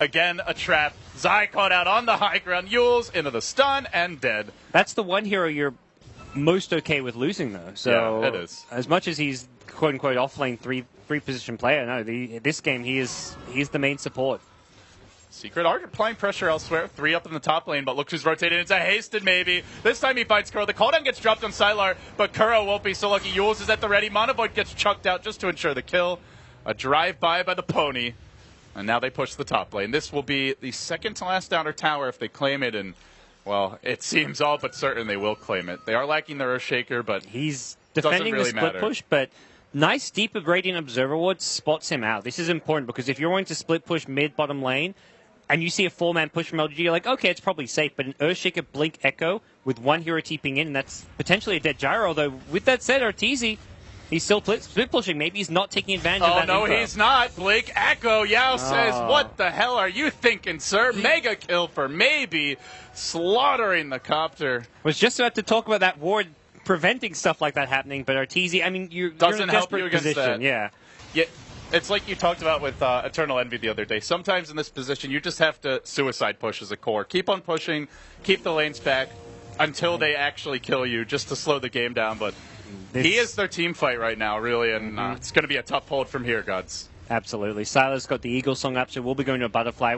Again, a trap. Zai caught out on the high ground. Yules into the stun and dead. That's the one hero you're most okay with losing, though. So yeah, it is. As much as he's quote-unquote off-lane three position player, no, this game he's the main support. Secret are applying pressure elsewhere. 3 up in the top lane, but look who's rotated into Hasted maybe. This time he finds Kuro. The cooldown gets dropped on Sylar, but Kuro won't be so lucky. Yules is at the ready. Monovoid gets chucked out just to ensure the kill. A drive-by by the pony. And now they push the top lane. This will be the second to last downer tower if they claim it, and, well, it seems all but certain they will claim it. They are lacking their Earthshaker, but he's defending really the split push, but nice deep Radiant Observer Ward spots him out. This is important because if you're going to split push mid-bottom lane, and you see a 4-man push from LG, you're like, okay, it's probably safe, but an Earthshaker Blink Echo with one hero TPing in, and that's potentially a dead Gyro, although with that said, Arteezy, he's still split pushing. Maybe he's not taking advantage of that. Oh, no, info. He's not. Blink Echo. Yao says, what the hell are you thinking, sir? Mega kill for maybe slaughtering the copter. Was just about to talk about that ward preventing stuff like that happening, but Arteezy, I mean, you're in a desperate position. Yeah. It's like you talked about with Eternal Envy the other day. Sometimes in this position, you just have to suicide push as a core. Keep on pushing, keep the lanes back until they actually kill you just to slow the game down. But he is their team fight right now, really, and it's going to be a tough hold from here, Gods. Absolutely. Sylar's got the Eagle Song up, so we'll be going to a Butterfly.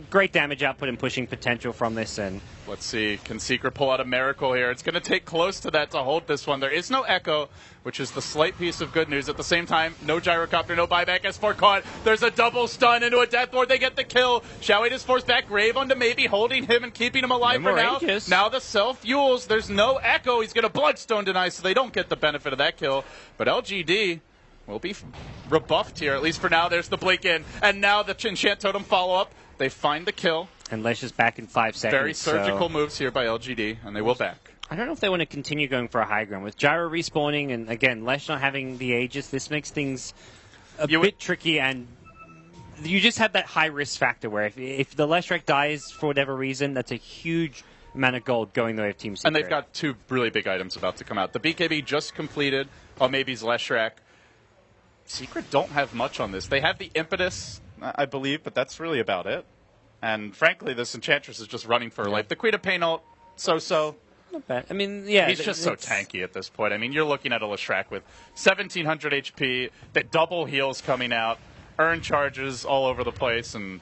Great damage output and pushing potential from this. And let's see, can Secret pull out a miracle here? It's going to take close to that to hold this one. There is no Echo, which is the slight piece of good news. At the same time, no Gyrocopter, no buyback. S4 caught. There's a double stun into a Death Lord. They get the kill. Xiaowei is forced back. Grave onto maybe holding him and keeping him alive for now. Now the self-fuels. There's no Echo. He's going to Bloodstone deny, so they don't get the benefit of that kill. But LGD will be rebuffed here, at least for now. There's the blink in, and now the Enchant Totem follow-up. They find the kill. And Lesh is back in 5 seconds. Very surgical moves here by LGD, and they will back. I don't know if they want to continue going for a high ground. With Gyro respawning, and again, Lesh not having the Aegis, this makes things a bit tricky, and you just have that high-risk factor where if the Leshrac dies for whatever reason, that's a huge amount of gold going the way of Team Secret. And they've got 2 really big items about to come out. The BKB just completed on maybe's Leshrac. Secret don't have much on this. They have the Impetus, I believe, but that's really about it. And frankly, this Enchantress is just running for her life. The Queen of Pain ult, so-so. Not bad. I mean, yeah. He's just so tanky at this point. I mean, you're looking at a Leshrac with 1,700 HP, the double heals coming out, earn charges all over the place, and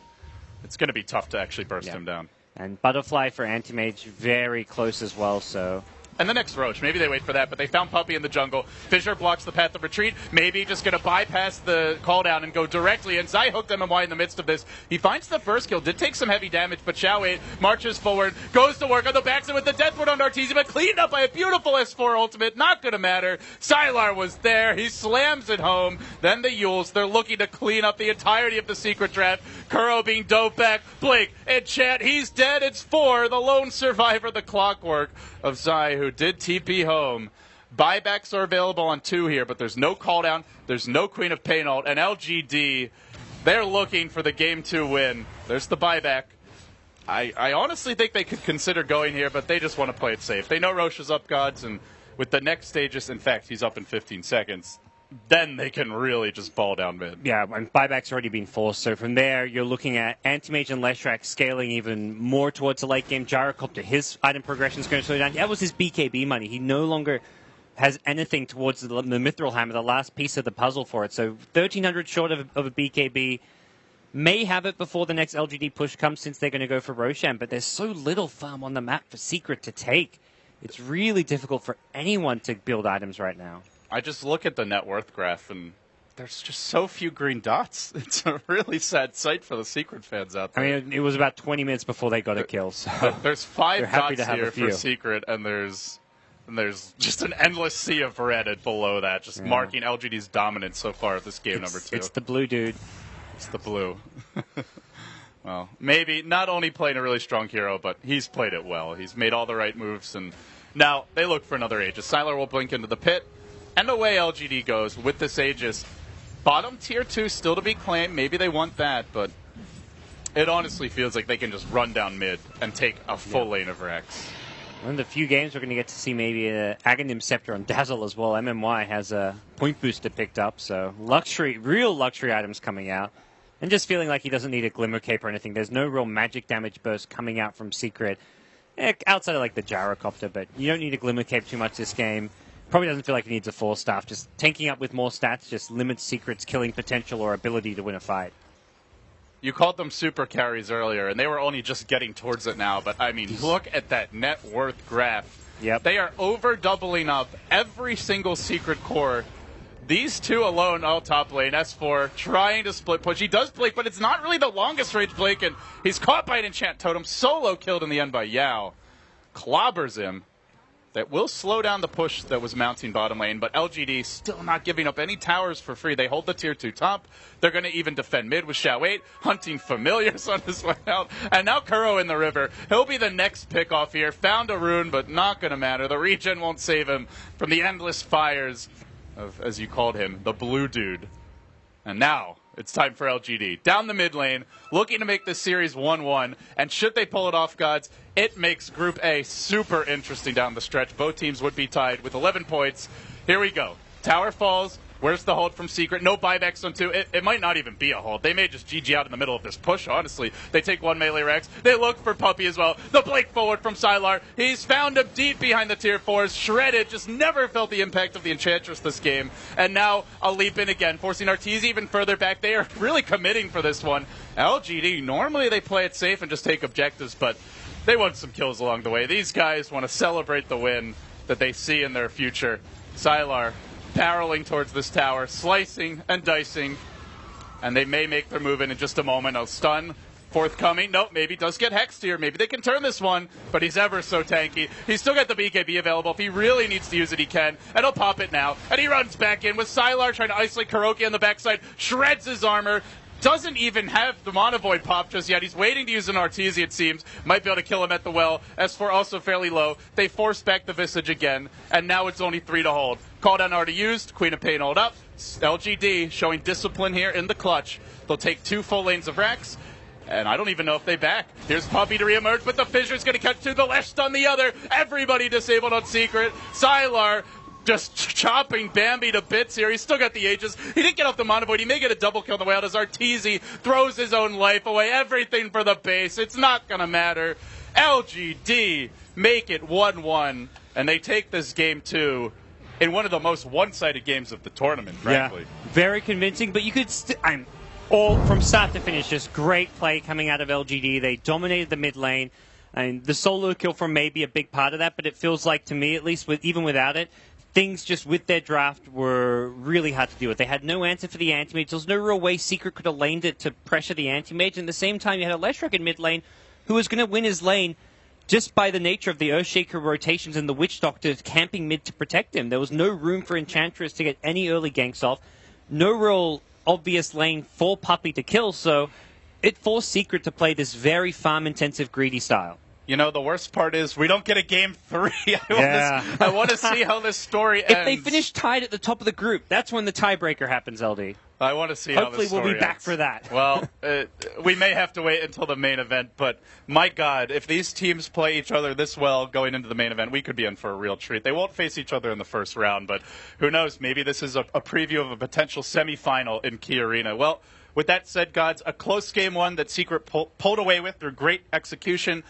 it's going to be tough to actually burst him down. And Butterfly for Anti-Mage, very close as well, so... And the next Roach, maybe they wait for that, but they found Puppey in the jungle. Fissure blocks the path of retreat. Maybe just going to bypass the cooldown and go directly. And Zai hooked MMY in the midst of this. He finds the first kill. Did take some heavy damage, but Xiaowei marches forward, goes to work on the backside with the Deathward on Arteezy, but cleaned up by a beautiful S4 ultimate. Not going to matter. Sylar was there. He slams it home. Then the Yules. They're looking to clean up the entirety of the Secret draft. Kuro being dove back. Blink. Enchant. He's dead. It's 4. The lone survivor. The clockwork of Zai, who did TP home. Buybacks are available on 2 here, but there's no cooldown, there's no Queen of Pain ult, and LGD, they're looking for the Game 2 win. There's the buyback. I honestly think they could consider going here, but they just want to play it safe. They know Roche is up, Gods, and with the next stages, in fact, he's up in 15 seconds. Then they can really just ball down mid. Yeah, and buyback's already been forced. So from there, you're looking at Anti-Mage and Leshrac scaling even more towards the late game. Gyrocopter, his item progression is going to slow down. That was his BKB money. He no longer has anything towards the Mithril Hammer, the last piece of the puzzle for it. So 1,300 short of a BKB. May have it before the next LGD push comes, since they're going to go for Roshan. But there's so little farm on the map for Secret to take. It's really difficult for anyone to build items right now. I just look at the net worth graph, and there's just so few green dots. It's a really sad sight for the Secret fans out there. I mean, it was about 20 minutes before they got a kill. So there's 5 dots here for Secret, and there's just an endless sea of red below that, just marking LGD's dominance so far at this game number 2. It's the blue, dude. It's the blue. Well, maybe not only playing a really strong hero, but he's played it well. He's made all the right moves, and now they look for another Aegis. Sylar will blink into the pit. And away LGD goes with this Aegis. Bottom tier 2 still to be claimed. Maybe they want that, but it honestly feels like they can just run down mid and take a full lane of Rex. One of the few games we're going to get to see maybe an Aghanim Scepter on Dazzle as well. MMY has a point booster picked up, so real luxury items coming out. And just feeling like he doesn't need a Glimmer Cape or anything. There's no real magic damage burst coming out from Secret. Outside of like the Gyrocopter, but you don't need a Glimmer Cape too much this game. Probably doesn't feel like he needs a 4-staff. Just tanking up with more stats just limits Secret's killing potential or ability to win a fight. You called them super carries earlier, and they were only just getting towards it now. But, I mean, look at that net worth graph. Yep. They are over-doubling up every single Secret core. These two alone, top lane, S4, trying to split push. He does Blake, but it's not really the longest range Blake, and he's caught by an Enchant Totem, solo killed in the end by Yao. Clobbers him. That will slow down the push that was mounting bottom lane, but LGD still not giving up any towers for free. They hold the tier 2 top. They're going to even defend mid with Xiao 8, hunting familiars on his way out. And now Kuro in the river. He'll be the next pick off here. Found a rune, but not going to matter. The regen won't save him from the endless fires of, as you called him, the blue dude. And now it's time for LGD. Down the mid lane, looking to make this series 1-1. And should they pull it off, gods, it makes Group A super interesting down the stretch. Both teams would be tied with 11 points. Here we go. Tower falls. Where's the hold from Secret? No buybacks on 2. It might not even be a hold. They may just GG out in the middle of this push, honestly. They take one melee Rex. They look for Puppey as well. The Blake forward from Sylar. He's found him deep behind the tier 4s. Shredded. Just never felt the impact of the Enchantress this game. And now a leap in again, forcing Arteezy even further back. They are really committing for this one. LGD, normally they play it safe and just take objectives, but they want some kills along the way. These guys want to celebrate the win that they see in their future. Sylar barreling towards this tower, slicing and dicing, and they may make their move in just a moment. A stun forthcoming. Nope, maybe does get hexed here. Maybe they can turn this one, but he's ever so tanky. He's still got the BKB available. If he really needs to use it, he can, and he'll pop it now. And he runs back in with Sylar trying to isolate Kuroki on the backside, shreds his armor. Doesn't even have the Monovoid pop just yet. He's waiting to use an Arteezy, it seems. Might be able to kill him at the well. S4 also fairly low. They force back the Visage again, and now it's only 3 to hold. Call down already used. Queen of Pain hold up. LGD showing discipline here in the clutch. They'll take 2 full lanes of Rex, and I don't even know if they back. Here's Puppey to reemerge, but the Fissure's going to catch 2. The Lesh stun the other. Everybody disabled on Secret. Sylar just chopping Bambi to bits here. He's still got the Aegis. He didn't get off the Monovoid. He may get a double kill on the way out as Arteezy throws his own life away. Everything for the base. It's not going to matter. LGD make it 1-1, and they take this game 2 in one of the most one-sided games of the tournament, frankly. Yeah, very convincing, but you could I'm all from start to finish, just great play coming out of LGD. They dominated the mid lane, and the solo kill from may be a big part of that, but it feels like, to me at least, even without it, things just with their draft were really hard to deal with. They had no answer for the anti-mage. There was no real way Secret could have laned it to pressure the anti-mage. And at the same time, you had a Leshrac in mid lane who was going to win his lane just by the nature of the Earthshaker rotations and the Witch Doctor camping mid to protect him. There was no room for Enchantress to get any early ganks off. No real obvious lane for Puppey to kill, so it forced Secret to play this very farm-intensive, greedy style. You know, the worst part is we don't get a game 3. I want to see how this story ends. If they finish tied at the top of the group, that's when the tiebreaker happens, LD. I want to see how this story Hopefully we'll be back ends. for that. Well, we may have to wait until the main event, but my God, if these teams play each other this well going into the main event, we could be in for a real treat. They won't face each other in the first round, but who knows? Maybe this is a preview of a potential semifinal in Key Arena. Well, with that said, gods, a close game 1 that Secret pulled away with through great execution.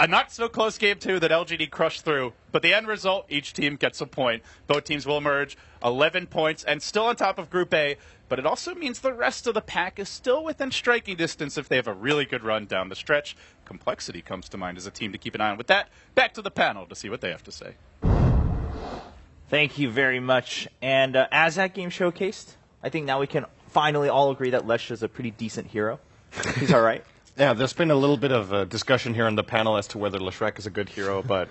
A not-so-close game 2 that LGD crushed through. But the end result, each team gets a point. Both teams will emerge 11 points and still on top of Group A. But it also means the rest of the pack is still within striking distance if they have a really good run down the stretch. Complexity comes to mind as a team to keep an eye on. With that, back to the panel to see what they have to say. Thank you very much. And as that game showcased, I think now we can finally all agree that Lesh is a pretty decent hero. He's all right. Yeah, there's been a little bit of a discussion here on the panel as to whether Leshrac is a good hero, but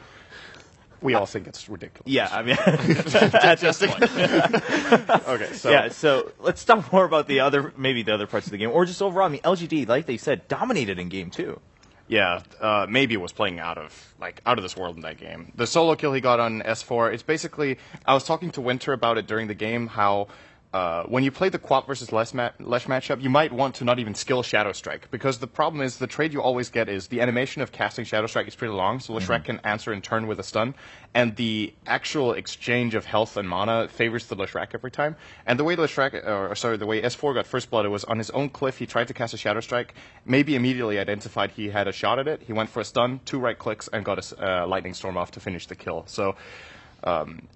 we all think it's ridiculous. Yeah, I mean, at this point. Okay, so Yeah, so let's talk more about the other parts of the game, or just overall. I mean, LGD, like they said, dominated in game 2. yeah, maybe was playing out of this world in that game. The solo kill he got on S4, it's basically, I was talking to Winter about it during the game, how when you play the Quap versus Lesh matchup, you might want to not even skill Shadow Strike, because the problem is the trade you always get is the animation of casting Shadow Strike is pretty long, so Leshrac can answer in turn with a stun, and the actual exchange of health and mana favors the Leshrac every time. And the way the way S4 got first blood, it was on his own cliff. He tried to cast a Shadow Strike, maybe immediately identified he had a shot at it. He went for a stun, 2 right clicks, and got a Lightning Storm off to finish the kill. So.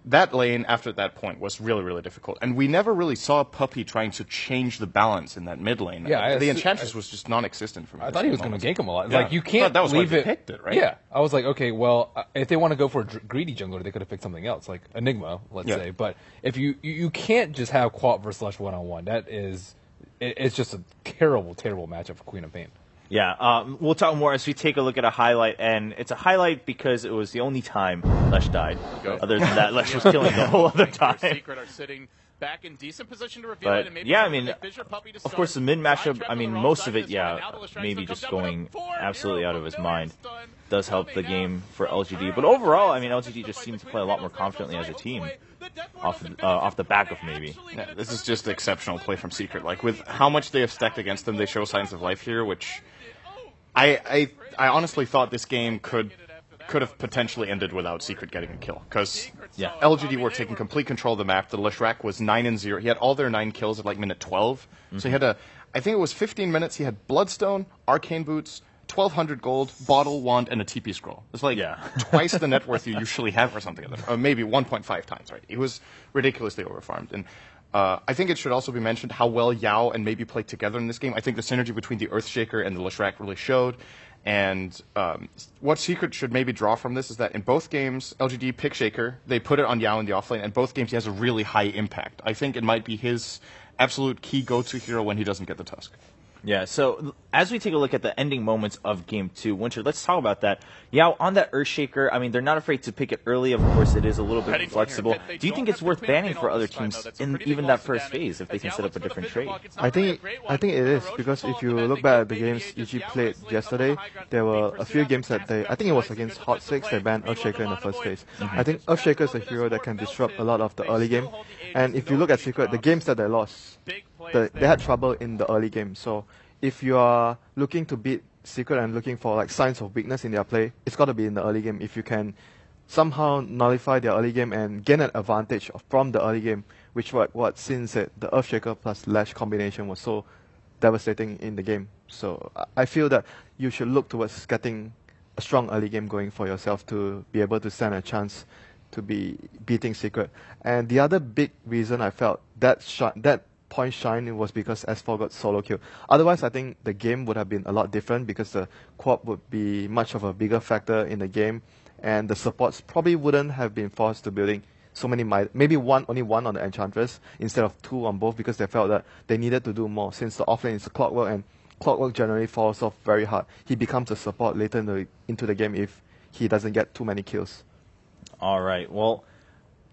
That lane after that point was really, really difficult. And we never really saw Puppey trying to change the balance in that mid lane. Yeah, the Enchantress was just non-existent for me. I thought he was going to gank him a lot. Yeah. Like, you can't that was leave why they it. picked it, right? Yeah. I was like, okay, well, if they want to go for a greedy jungler, they could have picked something else, like Enigma, let's say. But if you can't just have Quap versus Lush one-on-one. That is, it's just a terrible, terrible matchup for Queen of Pain. Yeah, we'll talk more as we take a look at a highlight, and it's a highlight because it was the only time Lesh died. Other than that, Lesh was killing the whole other time. Secret are sitting back in decent position to reveal But it, and maybe yeah, I mean, Puppey to of start. course, the mid matchup, I mean, Wrong most side of it, this one. yeah, Now the Leshrac maybe comes just up with a going 4, absolutely out of his mind stun. does help the game for LGD. But overall, I mean, LGD just seems to play a lot more confidently as a team off the back of maybe. Yeah, this is just exceptional play from Secret. Like, with how much they have stacked against them, they show signs of life here, which I honestly thought this game could have potentially ended without Secret getting a kill, because LGD were taking complete control of the map. The Leshrac was 9-0. He had all their 9 kills at like minute 12. So he had I think it was 15 minutes. He had Bloodstone, Arcane Boots, 1,200 gold, Bottle, Wand, and a TP Scroll. It's like twice the net worth you usually have or something, or maybe 1.5 times, right? He was ridiculously overfarmed. And I think it should also be mentioned how well Yao and maybe played together in this game. I think the synergy between the Earthshaker and the Leshrac really showed. And what Secret should maybe draw from this is that in both games, LGD pick Shaker, they put it on Yao in the offlane, and both games he has a really high impact. I think it might be his absolute key go-to hero when he doesn't get the Tusk. Yeah, so as we take a look at the ending moments of Game 2, Winter, let's talk about that. Yeah, on that Earthshaker, I mean, they're not afraid to pick it early. Of course, it is a little bit flexible. Do you think it's worth banning for other teams in even that first phase if they can set up a different trade? I think it is, because if you look back at the games EG played yesterday, there were a few games that I think it was against Hot 6, they banned Earthshaker in the first phase. I think Earthshaker is a hero that can disrupt a lot of the early game. And if you look at Secret, the games that they lost, they had trouble in the early game. So if you are looking to beat Secret and looking for like signs of weakness in their play, it's got to be in the early game. If you can somehow nullify their early game and gain an advantage from the early game, which what Sin said, the Earthshaker plus Lash combination was so devastating in the game. So I feel that you should look towards getting a strong early game going for yourself to be able to stand a chance to be beating Secret. And the other big reason I felt that point shine was because S4 got solo kill. Otherwise, I think the game would have been a lot different because the Quap would be much of a bigger factor in the game, and the supports probably wouldn't have been forced to building so many maybe only one on the Enchantress instead of 2 on both, because they felt that they needed to do more since the offlane is Clockwork, and Clockwork generally falls off very hard. He becomes a support later into the game if he doesn't get too many kills. All right. Well,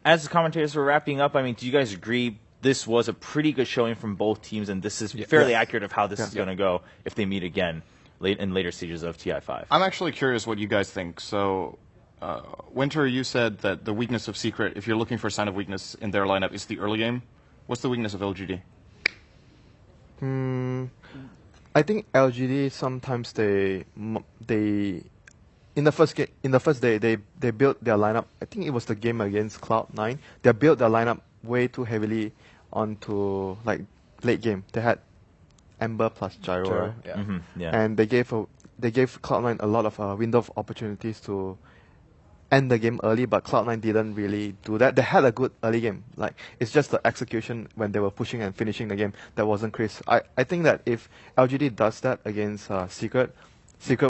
as the commentators were wrapping up, I mean, do you guys agree this was a pretty good showing from both teams, and this is fairly accurate of how this is going to go if they meet again in later stages of TI5? I'm actually curious what you guys think. So, Winter, you said that the weakness of Secret, if you're looking for a sign of weakness in their lineup, is the early game. What's the weakness of LGD? I think LGD sometimes they in the first day they built their lineup. I think it was the game against Cloud9. They built their lineup way too heavily onto like late game. They had Ember plus Gyro, and they gave Cloud9 a lot of window of opportunities to end the game early, but Cloud9 didn't really do that. They had a good early game. Like, it's just the execution when they were pushing and finishing the game that wasn't crisp. I think that if LGD does that against Secret